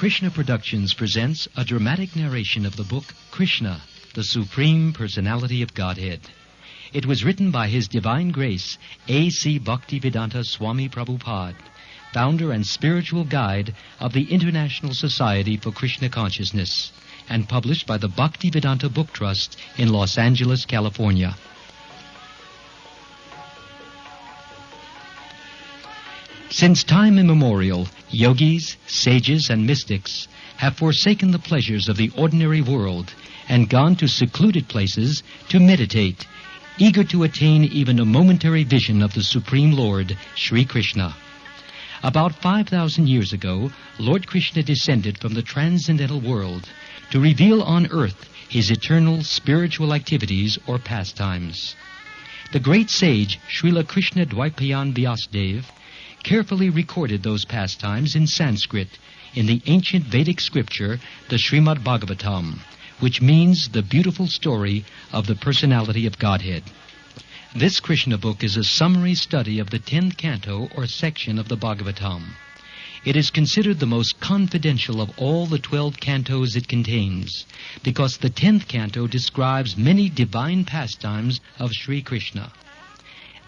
Krishna Productions presents a dramatic narration of the book Krishna, the Supreme Personality of Godhead. It was written by His Divine Grace, A.C. Bhaktivedanta Swami Prabhupada, founder and spiritual guide of the International Society for Krishna Consciousness, and published by the Bhaktivedanta Book Trust in Los Angeles, California. Since time immemorial, yogis, sages, and mystics have forsaken the pleasures of the ordinary world and gone to secluded places to meditate, eager to attain even a momentary vision of the Supreme Lord, Sri Krishna. About 5,000 years ago, Lord Krishna descended from the transcendental world to reveal on earth His eternal spiritual activities or pastimes. The great sage Srila Krishna Dvaipayan Vyasadeva carefully recorded those pastimes in Sanskrit in the ancient Vedic scripture, the Srimad Bhagavatam, which means the beautiful story of the personality of Godhead. This Krishna book is a summary study of the 10th canto or section of the Bhagavatam. It is considered the most confidential of all the 12 cantos it contains, because the 10th canto describes many divine pastimes of Sri Krishna.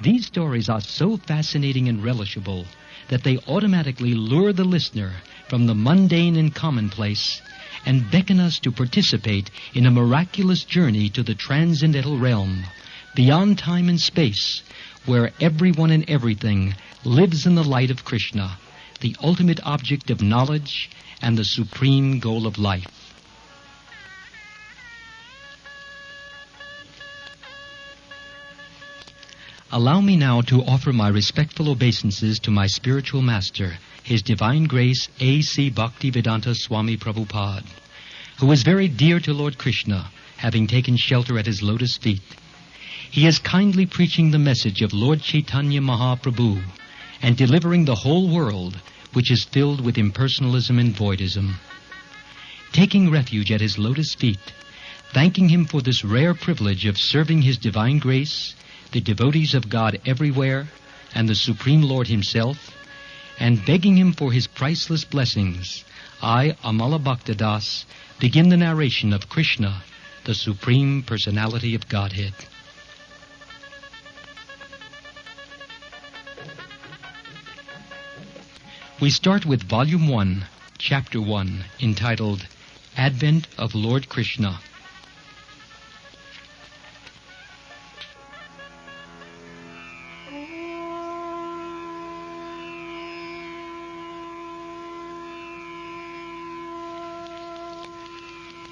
These stories are so fascinating and relishable that they automatically lure the listener from the mundane and commonplace and beckon us to participate in a miraculous journey to the transcendental realm, beyond time and space, where everyone and everything lives in the light of Krishna, the ultimate object of knowledge and the supreme goal of life. Allow me now to offer my respectful obeisances to my spiritual master, His Divine Grace A.C. Bhaktivedanta Swami Prabhupada, who is very dear to Lord Krishna, having taken shelter at his lotus feet. He is kindly preaching the message of Lord Chaitanya Mahaprabhu and delivering the whole world, which is filled with impersonalism and voidism. Taking refuge at his lotus feet, thanking him for this rare privilege of serving His Divine Grace, the devotees of God everywhere, and the Supreme Lord Himself, and begging Him for His priceless blessings, I, Amala Bhaktadas, begin the narration of Krishna, the Supreme Personality of Godhead. We start with Volume 1, Chapter 1, entitled Advent of Lord Krishna.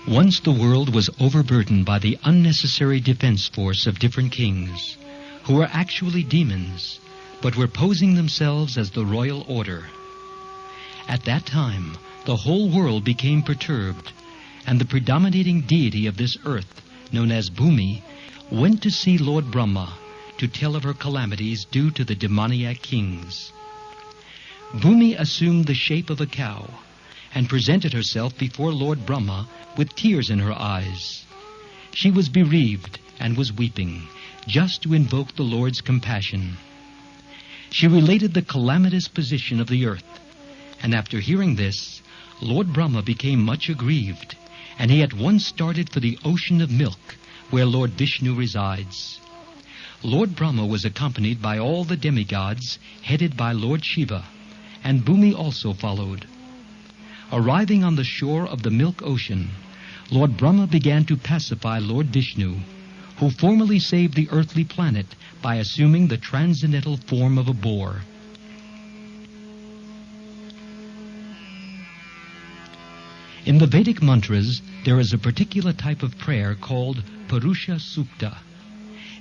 Once the world was overburdened by the unnecessary defense force of different kings, who were actually demons, but were posing themselves as the royal order. At that time, the whole world became perturbed, and the predominating deity of this earth, known as Bhumi, went to see Lord Brahma to tell of her calamities due to the demoniac kings. Bhumi assumed the shape of a cow and presented herself before Lord Brahma with tears in her eyes. She was bereaved and was weeping, just to invoke the Lord's compassion. She related the calamitous position of the earth, and after hearing this, Lord Brahma became much aggrieved, and he at once started for the ocean of milk, where Lord Vishnu resides. Lord Brahma was accompanied by all the demigods, headed by Lord Shiva, and Bhumi also followed. Arriving on the shore of the milk ocean, Lord Brahma began to pacify Lord Vishnu, who formerly saved the earthly planet by assuming the transcendental form of a boar. In the Vedic mantras, there is a particular type of prayer called Purusha Sukta.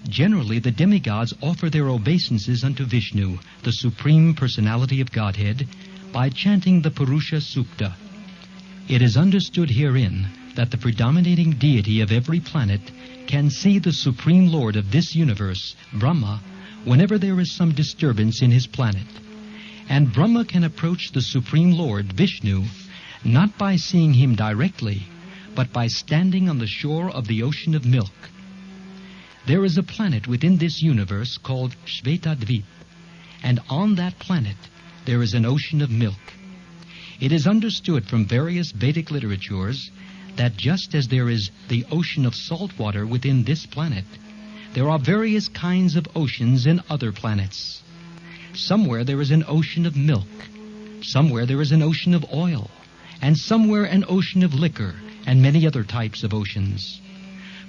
Generally, the demigods offer their obeisances unto Vishnu, the Supreme Personality of Godhead, by chanting the Purusha Sukta. It is understood herein that the predominating deity of every planet can see the Supreme Lord of this universe, Brahma, whenever there is some disturbance in his planet. And Brahma can approach the Supreme Lord, Vishnu, not by seeing him directly, but by standing on the shore of the ocean of milk. There is a planet within this universe called Shvetadvip, and on that planet there is an ocean of milk. It is understood from various Vedic literatures that just as there is the ocean of salt water within this planet, there are various kinds of oceans in other planets. Somewhere there is an ocean of milk, somewhere there is an ocean of oil, and somewhere an ocean of liquor, and many other types of oceans.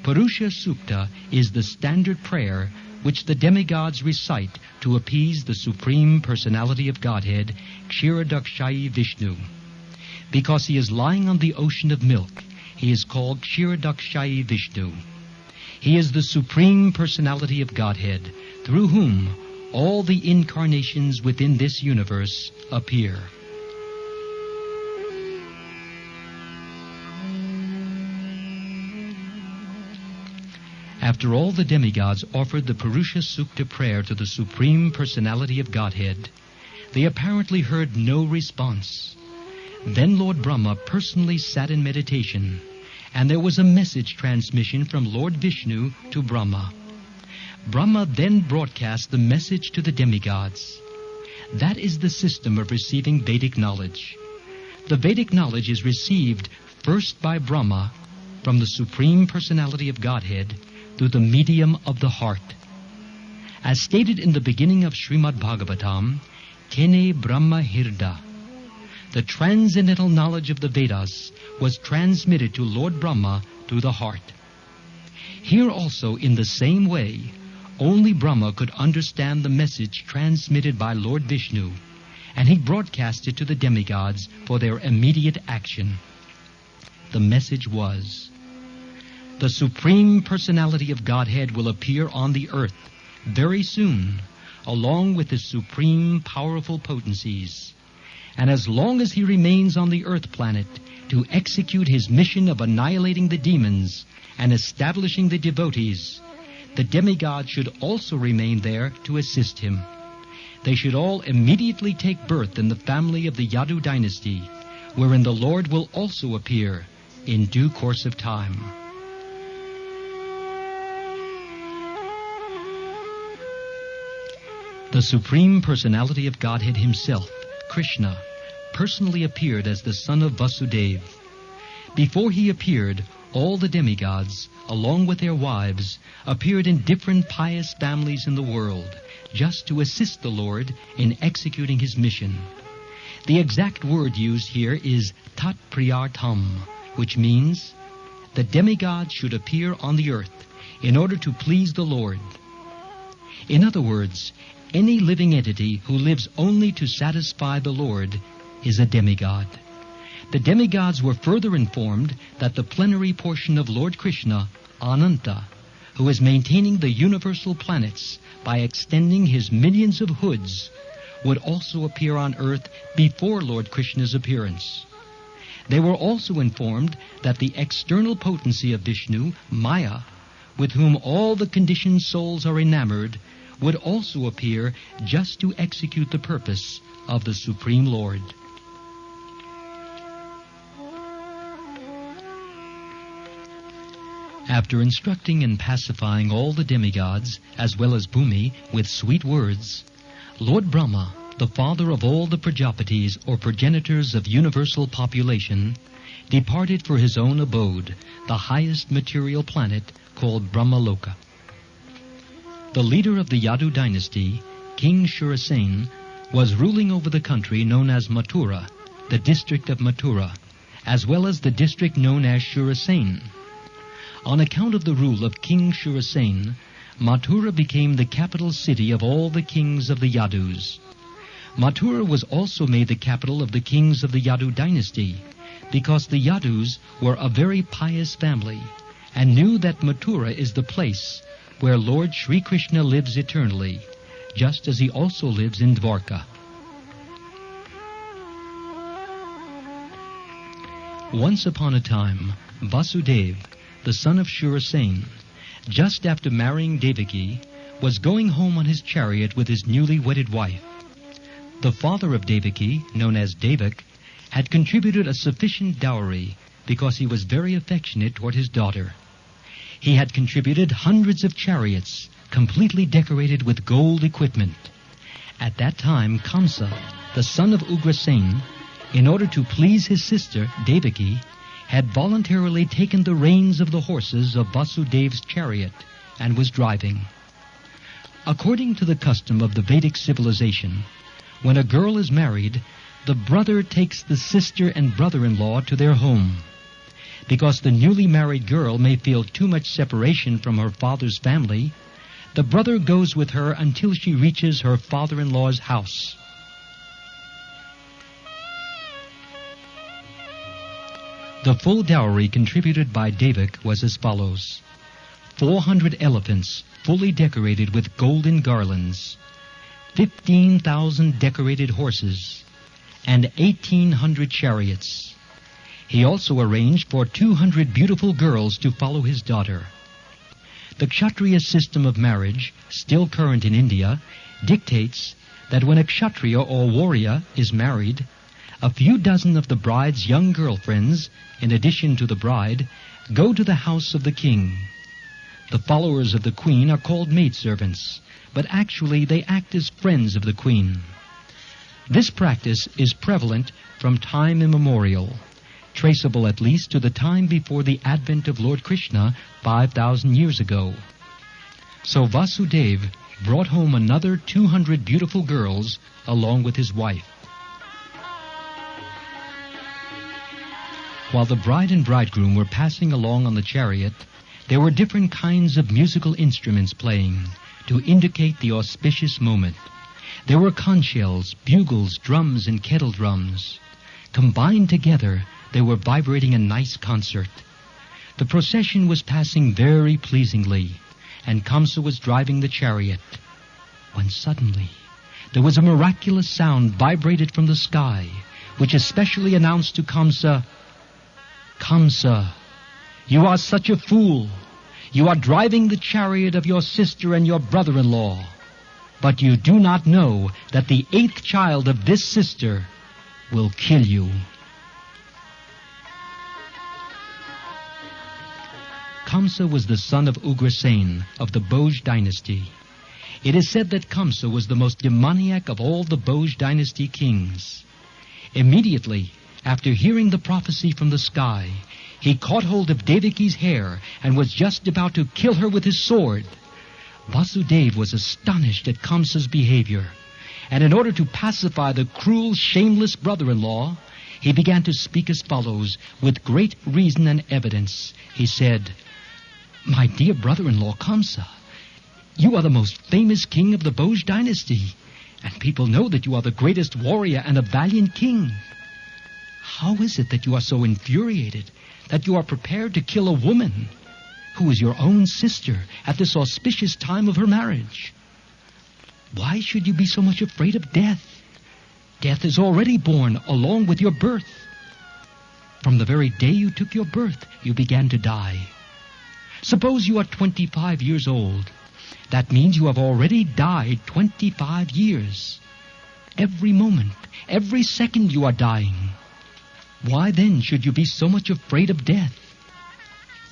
Purusha Sukta is the standard prayer which the demigods recite to appease the Supreme Personality of Godhead, Kshirodakshayi Vishnu. Because he is lying on the ocean of milk, he is called Kshirodakshayi Vishnu. He is the Supreme Personality of Godhead, through whom all the incarnations within this universe appear. After all the demigods offered the Purusha Sukta prayer to the Supreme Personality of Godhead, they apparently heard no response. Then Lord Brahma personally sat in meditation, and there was a message transmission from Lord Vishnu to Brahma. Brahma then broadcast the message to the demigods. That is the system of receiving Vedic knowledge. The Vedic knowledge is received first by Brahma from the Supreme Personality of Godhead through the medium of the heart. As stated in the beginning of Srimad Bhagavatam, Tene Brahma Hirda, the transcendental knowledge of the Vedas was transmitted to Lord Brahma through the heart. Here also, in the same way, only Brahma could understand the message transmitted by Lord Vishnu, and he broadcast it to the demigods for their immediate action. The message was, the Supreme Personality of Godhead will appear on the earth very soon, along with his supreme powerful potencies. And as long as he remains on the earth planet to execute his mission of annihilating the demons and establishing the devotees, the demigods should also remain there to assist him. They should all immediately take birth in the family of the Yadu dynasty, wherein the Lord will also appear in due course of time. The Supreme Personality of Godhead himself, Krishna, personally appeared as the son of Vasudeva. Before he appeared, all the demigods, along with their wives, appeared in different pious families in the world, just to assist the Lord in executing his mission. The exact word used here is Tat Priyartham, which means the demigods should appear on the earth in order to please the Lord. In other words, any living entity who lives only to satisfy the Lord is a demigod. The demigods were further informed that the plenary portion of Lord Krishna, Ananta, who is maintaining the universal planets by extending his millions of hoods, would also appear on earth before Lord Krishna's appearance. They were also informed that the external potency of Vishnu, Maya, with whom all the conditioned souls are enamored, would also appear just to execute the purpose of the Supreme Lord. After instructing and pacifying all the demigods, as well as Bhumi, with sweet words, Lord Brahma, the father of all the Prajapatis or progenitors of universal population, departed for his own abode, the highest material planet called Brahmaloka. The leader of the Yadu dynasty, King Shurasen, was ruling over the country known as Mathura, the district of Mathura, as well as the district known as Shurasen. On account of the rule of King Shurasen, Mathura became the capital city of all the kings of the Yadus. Mathura was also made the capital of the kings of the Yadu dynasty, because the Yadus were a very pious family, and knew that Mathura is the place where Lord Sri Krishna lives eternally, just as he also lives in Dwarka. Once upon a time, Vasudeva, the son of Shurasen, just after marrying Devaki, was going home on his chariot with his newly wedded wife. The father of Devaki, known as Devak, had contributed a sufficient dowry because he was very affectionate toward his daughter. He had contributed hundreds of chariots, completely decorated with gold equipment. At that time, Kamsa, the son of Ugrasen, in order to please his sister, Devaki, had voluntarily taken the reins of the horses of Vasudev's chariot and was driving. According to the custom of the Vedic civilization, when a girl is married, the brother takes the sister and brother-in-law to their home. Because the newly married girl may feel too much separation from her father's family, the brother goes with her until she reaches her father-in-law's house. The full dowry contributed by Devak was as follows: 400 elephants fully decorated with golden garlands, 15,000 decorated horses, and 1,800 chariots. He also arranged for 200 beautiful girls to follow his daughter. The Kshatriya system of marriage, still current in India, dictates that when a Kshatriya or warrior is married, a few dozen of the bride's young girlfriends, in addition to the bride, go to the house of the king. The followers of the queen are called maidservants, but actually they act as friends of the queen. This practice is prevalent from time immemorial, traceable at least to the time before the advent of Lord Krishna 5,000 years ago. So Vasudev brought home another 200 beautiful girls along with his wife. While the bride and bridegroom were passing along on the chariot, there were different kinds of musical instruments playing to indicate the auspicious moment. There were conch shells, bugles, drums, and kettle drums. Combined together, they were vibrating a nice concert. The procession was passing very pleasingly, and Kamsa was driving the chariot, when suddenly there was a miraculous sound vibrated from the sky, which especially announced to Kamsa, "Kamsa, you are such a fool. You are driving the chariot of your sister and your brother-in-law. But you do not know that the 8th child of this sister will kill you." Kamsa was the son of Ugrasen of the Bhoj dynasty. It is said that Kamsa was the most demoniac of all the Bhoj dynasty kings. Immediately after hearing the prophecy from the sky, he caught hold of Devaki's hair and was just about to kill her with his sword. Vasudev was astonished at Kamsa's behavior, and in order to pacify the cruel, shameless brother-in-law, he began to speak as follows, with great reason and evidence. He said, "My dear brother-in-law Kamsa, you are the most famous king of the Bhoj dynasty, and people know that you are the greatest warrior and a valiant king. How is it that you are so infuriated that you are prepared to kill a woman who is your own sister at this auspicious time of her marriage? Why should you be so much afraid of death? Death is already born along with your birth. From the very day you took your birth, you began to die. Suppose you are 25 years old. That means you have already died 25 years. Every moment, every second you are dying. Why then should you be so much afraid of death?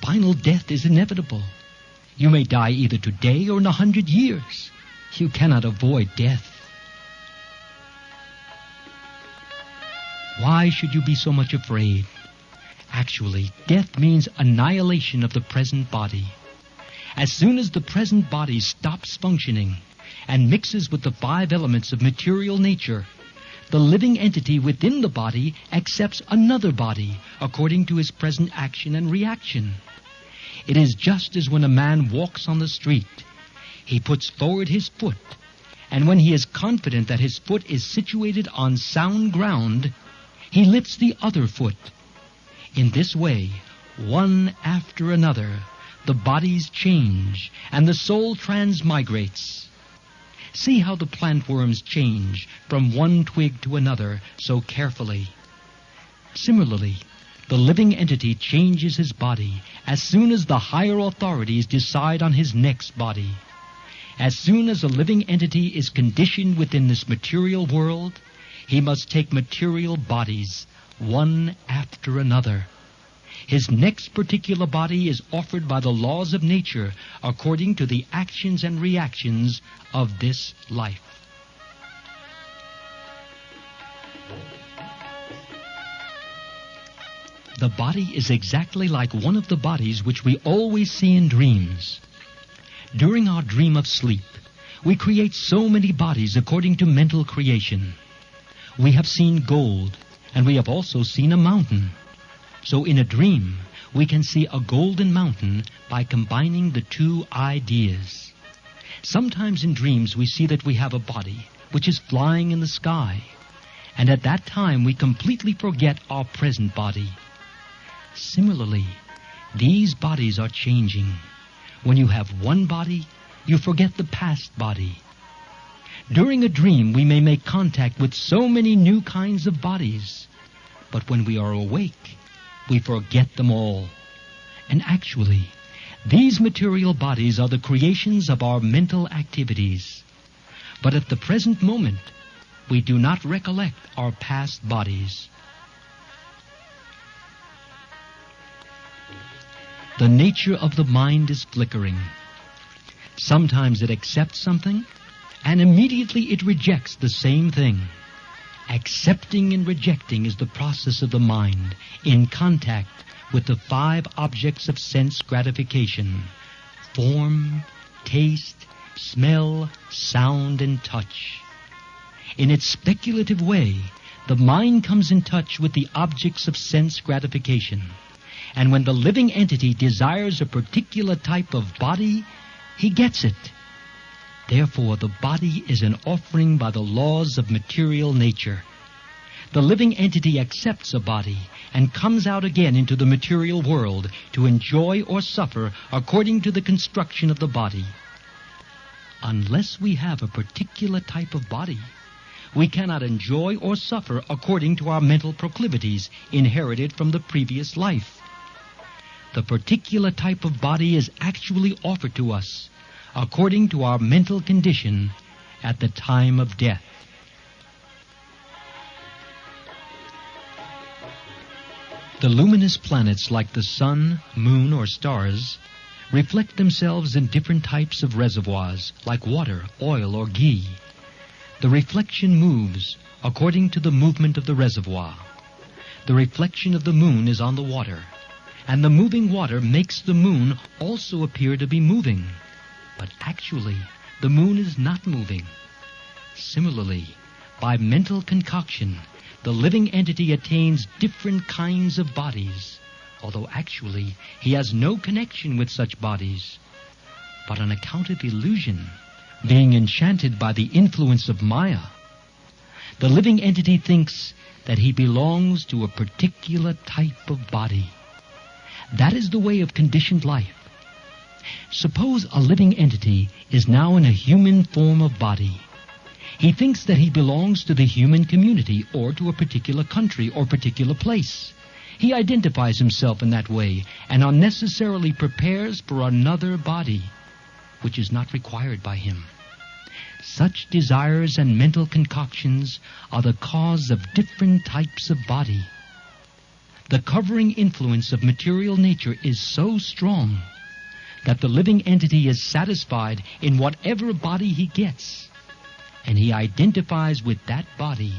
Final death is inevitable. You may die either today or in 100 years. You cannot avoid death. Why should you be so much afraid? Actually, death means annihilation of the present body. As soon as the present body stops functioning and mixes with the 5 elements of material nature, the living entity within the body accepts another body according to his present action and reaction. It is just as when a man walks on the street. He puts forward his foot, and when he is confident that his foot is situated on sound ground, he lifts the other foot. In this way, one after another, the bodies change and the soul transmigrates. See how the plant worms change from one twig to another so carefully. Similarly, the living entity changes his body as soon as the higher authorities decide on his next body. As soon as a living entity is conditioned within this material world, he must take material bodies, one after another. His next particular body is offered by the laws of nature according to the actions and reactions of this life. The body is exactly like one of the bodies which we always see in dreams. During our dream of sleep, we create so many bodies according to mental creation. We have seen gold, and we have also seen a mountain. So in a dream, we can see a golden mountain by combining the two ideas. Sometimes in dreams we see that we have a body which is flying in the sky, and at that time we completely forget our present body. Similarly, these bodies are changing. When you have one body, you forget the past body. During a dream, we may make contact with so many new kinds of bodies, but when we are awake, we forget them all. And actually, these material bodies are the creations of our mental activities. But at the present moment, we do not recollect our past bodies. The nature of the mind is flickering. Sometimes it accepts something, and immediately it rejects the same thing. Accepting and rejecting is the process of the mind in contact with the 5 objects of sense gratification: form, taste, smell, sound, and touch. In its speculative way, the mind comes in touch with the objects of sense gratification. And when the living entity desires a particular type of body, he gets it. Therefore, the body is an offering by the laws of material nature. The living entity accepts a body and comes out again into the material world to enjoy or suffer according to the construction of the body. Unless we have a particular type of body, we cannot enjoy or suffer according to our mental proclivities inherited from the previous life. The particular type of body is actually offered to us according to our mental condition at the time of death. The luminous planets like the sun, moon, or stars reflect themselves in different types of reservoirs like water, oil, or ghee. The reflection moves according to the movement of the reservoir. The reflection of the moon is on the water, and the moving water makes the moon also appear to be moving. But actually, the moon is not moving. Similarly, by mental concoction, the living entity attains different kinds of bodies, although actually he has no connection with such bodies. But on account of illusion, being enchanted by the influence of Maya, the living entity thinks that he belongs to a particular type of body. That is the way of conditioned life. Suppose a living entity is now in a human form of body. He thinks that he belongs to the human community or to a particular country or particular place. He identifies himself in that way and unnecessarily prepares for another body, which is not required by him. Such desires and mental concoctions are the cause of different types of body. The covering influence of material nature is so strong that the living entity is satisfied in whatever body he gets, and he identifies with that body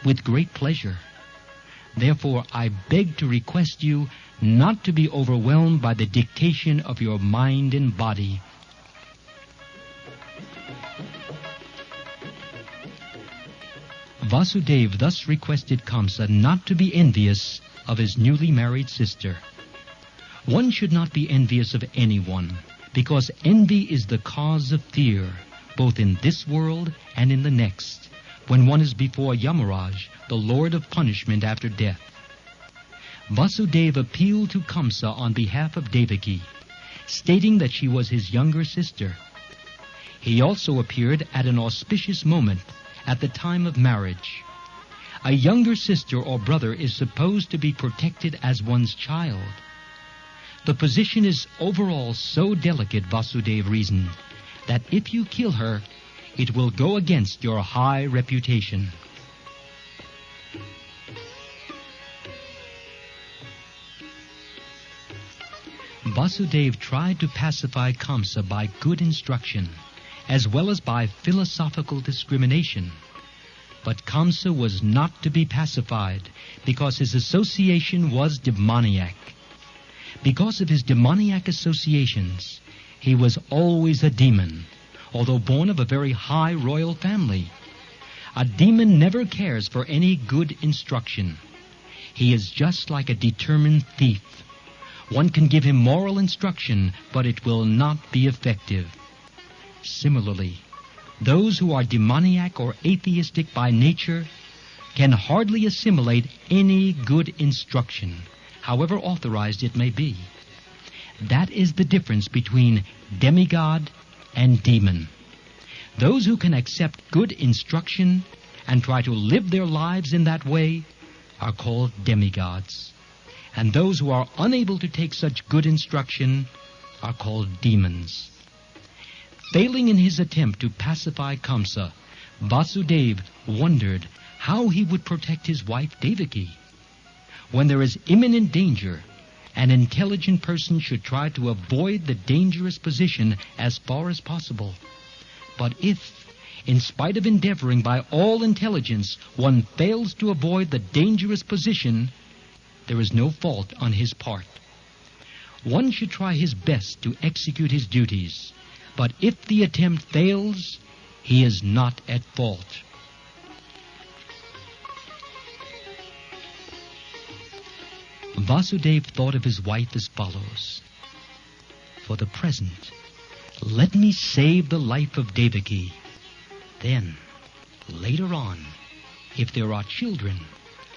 with great pleasure. Therefore, I beg to request you not to be overwhelmed by the dictation of your mind and body. Vasudeva thus requested Kamsa not to be envious of his newly married sister. One should not be envious of anyone, because envy is the cause of fear, both in this world and in the next, when one is before Yamaraj, the Lord of punishment after death. Vasudeva appealed to Kamsa on behalf of Devaki, stating that she was his younger sister. He also appeared at an auspicious moment at the time of marriage. A younger sister or brother is supposed to be protected as one's child. The position is overall so delicate, Vasudeva reasoned, that if you kill her, it will go against your high reputation. Vasudeva tried to pacify Kamsa by good instruction, as well as by philosophical discrimination. But Kamsa was not to be pacified because his association was demoniac. Because of his demoniac associations, he was always a demon, although born of a very high royal family. A demon never cares for any good instruction. He is just like a determined thief. One can give him moral instruction, but it will not be effective. Similarly, those who are demoniac or atheistic by nature can hardly assimilate any good instruction, however authorized it may be. That is the difference between demigod and demon. Those who can accept good instruction and try to live their lives in that way are called demigods. And those who are unable to take such good instruction are called demons. Failing in his attempt to pacify Kamsa, Vasudeva wondered how he would protect his wife Devaki. When there is imminent danger, an intelligent person should try to avoid the dangerous position as far as possible. But if, in spite of endeavoring by all intelligence, one fails to avoid the dangerous position, there is no fault on his part. One should try his best to execute his duties, but if the attempt fails, he is not at fault. Vasudeva thought of his wife as follows. For the present, let me save the life of Devaki. Then, later on, if there are children,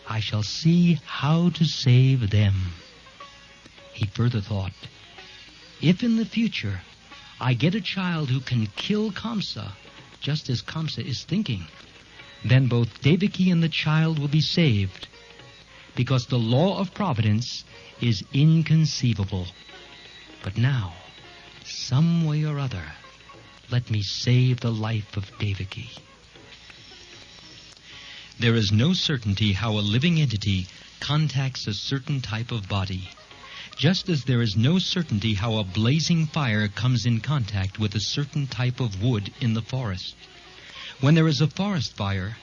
I shall see how to save them. He further thought, if in the future I get a child who can kill Kamsa, just as Kamsa is thinking, then both Devaki and the child will be saved, because the law of providence is inconceivable. But now, some way or other, let me save the life of Devaki. There is no certainty how a living entity contacts a certain type of body, just as there is no certainty how a blazing fire comes in contact with a certain type of wood in the forest. When there is a forest fire,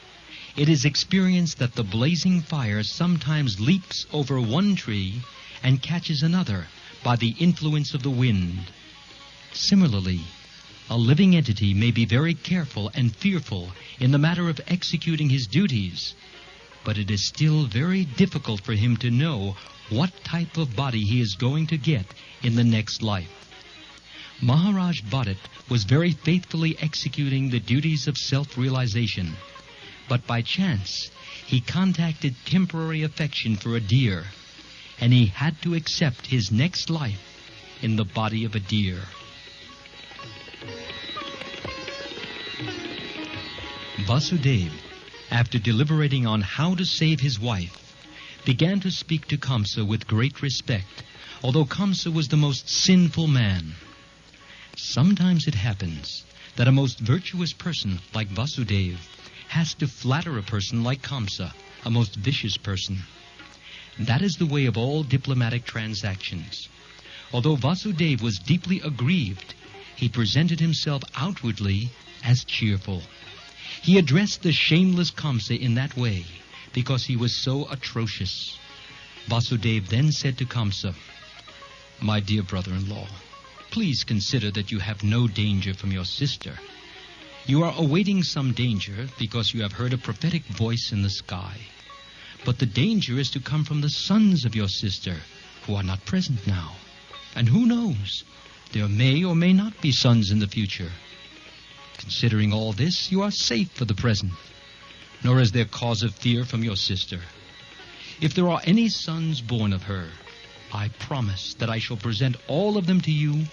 it is experienced that the blazing fire sometimes leaps over one tree and catches another by the influence of the wind. Similarly, a living entity may be very careful and fearful in the matter of executing his duties, but it is still very difficult for him to know what type of body he is going to get in the next life. Maharaj Bharat was very faithfully executing the duties of self-realization, but by chance he contacted temporary affection for a deer, and he had to accept his next life in the body of a deer. Vasudeva, after deliberating on how to save his wife, began to speak to Kamsa with great respect, although Kamsa was the most sinful man. Sometimes it happens that a most virtuous person like Vasudeva has to flatter a person like Kamsa, a most vicious person. That is the way of all diplomatic transactions. Although Vasudeva was deeply aggrieved, he presented himself outwardly as cheerful. He addressed the shameless Kamsa in that way because he was so atrocious. Vasudeva then said to Kamsa, "My dear brother-in-law, please consider that you have no danger from your sister. You are awaiting some danger because you have heard a prophetic voice in the sky. But the danger is to come from the sons of your sister, who are not present now. And who knows? There may or may not be sons in the future. Considering all this, you are safe for the present, nor is there cause of fear from your sister. If there are any sons born of her, I promise that I shall present all of them to you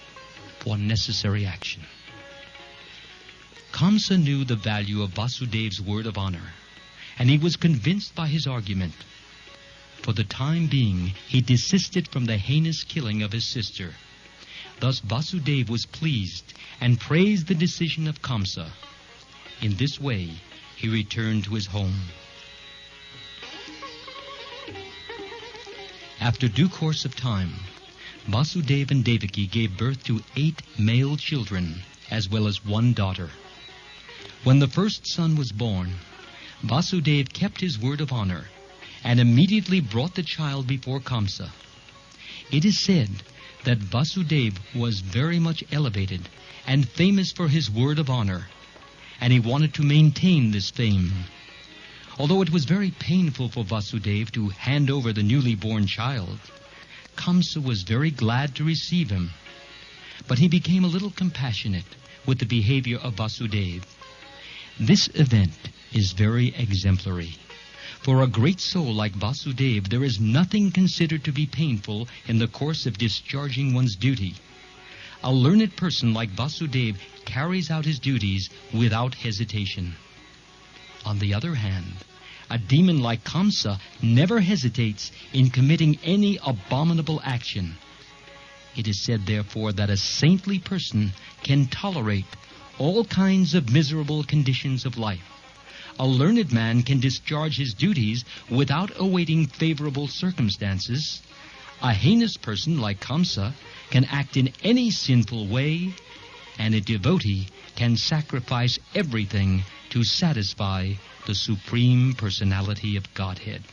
for necessary action." Kamsa knew the value of Vasudeva's word of honor, and he was convinced by his argument. For the time being, he desisted from the heinous killing of his sister. Thus Vasudeva was pleased and praised the decision of Kamsa. In this way, he returned to his home. After due course of time, Vasudeva and Devaki gave birth to 8 male children, as well as 1 daughter. When the first son was born, Vasudeva kept his word of honor and immediately brought the child before Kamsa. It is said that Vasudeva was very much elevated and famous for his word of honor, and he wanted to maintain this fame. Although it was very painful for Vasudeva to hand over the newly born child, Kamsa was very glad to receive him. But he became a little compassionate with the behavior of Vasudeva. This event is very exemplary. For a great soul like Vasudeva, there is nothing considered to be painful in the course of discharging one's duty. A learned person like Vasudeva carries out his duties without hesitation. On the other hand, a demon like Kamsa never hesitates in committing any abominable action. It is said, therefore, that a saintly person can tolerate all kinds of miserable conditions of life. A learned man can discharge his duties without awaiting favorable circumstances. A heinous person like Kamsa can act in any sinful way, and a devotee can sacrifice everything to satisfy the Supreme Personality of Godhead.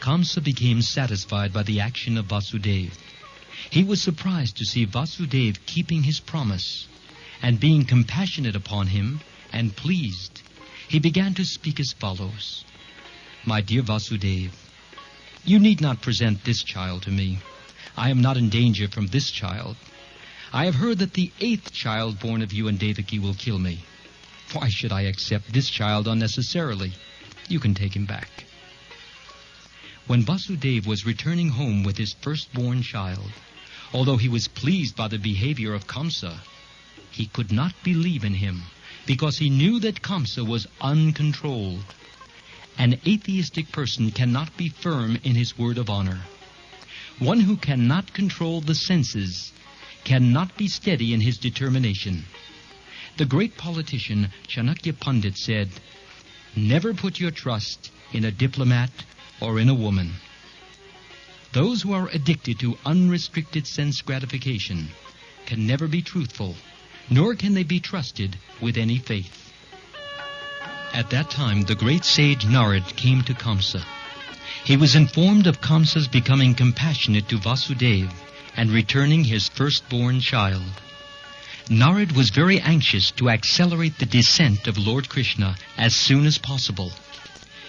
Kamsa became satisfied by the action of Vasudeva. He was surprised to see Vasudeva keeping his promise, and being compassionate upon him and pleased, he began to speak as follows. My dear Vasudeva, you need not present this child to me. I am not in danger from this child. I have heard that the 8th child born of you and Devaki will kill me. Why should I accept this child unnecessarily? You can take him back. When Vasudeva was returning home with his firstborn child, although he was pleased by the behavior of Kamsa, he could not believe in him because he knew that Kamsa was uncontrolled. An atheistic person cannot be firm in his word of honor. One who cannot control the senses cannot be steady in his determination. The great politician Chanakya Pandit said, "Never put your trust in a diplomat or in a woman." Those who are addicted to unrestricted sense gratification can never be truthful, nor can they be trusted with any faith. At that time, the great sage Narad came to Kamsa. He was informed of Kamsa's becoming compassionate to Vasudeva and returning his firstborn child. Narad was very anxious to accelerate the descent of Lord Krishna as soon as possible.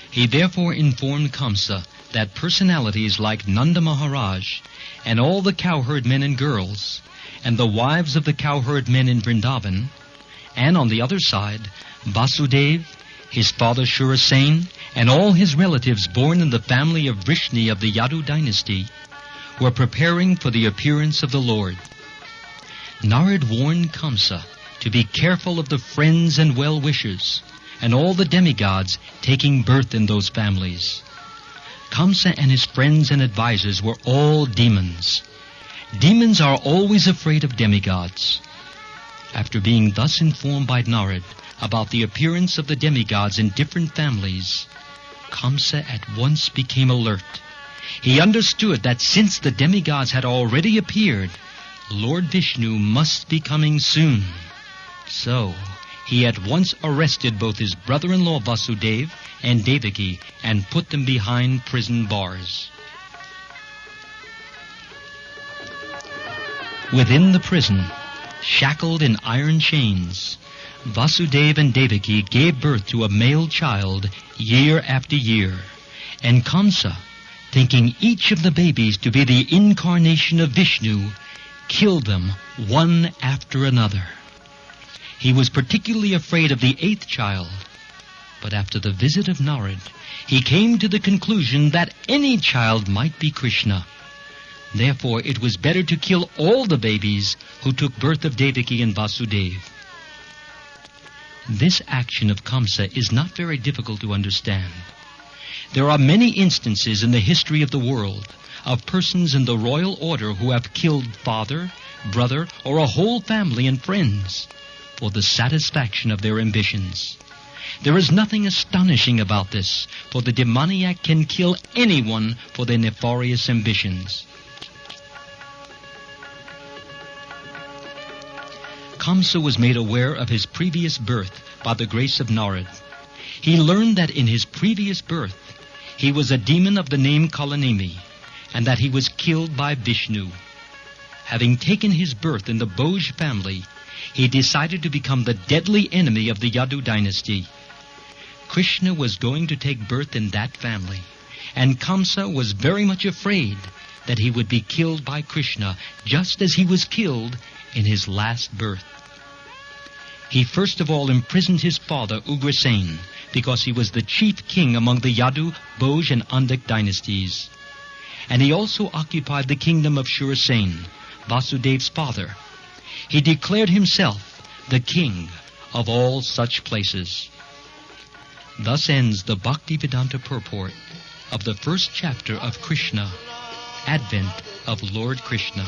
He therefore informed Kamsa that personalities like Nanda Maharaj and all the cowherd men and girls and the wives of the cowherd men in Vrindavan, and on the other side, Vasudeva, his father Shurasen, and all his relatives born in the family of Vrishni of the Yadu dynasty, were preparing for the appearance of the Lord. Narad warned Kamsa to be careful of the friends and well-wishers and all the demigods taking birth in those families. Kamsa and his friends and advisors were all demons. Demons are always afraid of demigods. After being thus informed by Narad about the appearance of the demigods in different families, Kamsa at once became alert. He understood that since the demigods had already appeared, Lord Vishnu must be coming soon. So he at once arrested both his brother-in-law Vasudeva and Devaki and put them behind prison bars. Within the prison, shackled in iron chains, Vasudeva and Devaki gave birth to a male child year after year, and Kamsa, thinking each of the babies to be the incarnation of Vishnu, killed them one after another. He was particularly afraid of the 8th child, but after the visit of Narad, he came to the conclusion that any child might be Krishna. Therefore, it was better to kill all the babies who took birth of Devaki and Vasudeva. This action of Kamsa is not very difficult to understand. There are many instances in the history of the world of persons in the royal order who have killed father, brother, or a whole family and friends for the satisfaction of their ambitions. There is nothing astonishing about this, for the demoniac can kill anyone for their nefarious ambitions. Kamsa was made aware of his previous birth by the grace of Narad. He learned that in his previous birth he was a demon of the name Kalanemi, and that he was killed by Vishnu. Having taken his birth in the Boj family, he decided to become the deadly enemy of the Yadu dynasty. Krishna was going to take birth in that family, and Kamsa was very much afraid that he would be killed by Krishna, just as he was killed in his last birth. He first of all imprisoned his father, Ugrasen, because he was the chief king among the Yadu, Boj, and Andak dynasties. And he also occupied the kingdom of Shurasen, Vasudev's father. He declared himself the king of all such places. Thus ends the Bhaktivedanta purport of the first chapter of Krishna, Advent of Lord Krishna.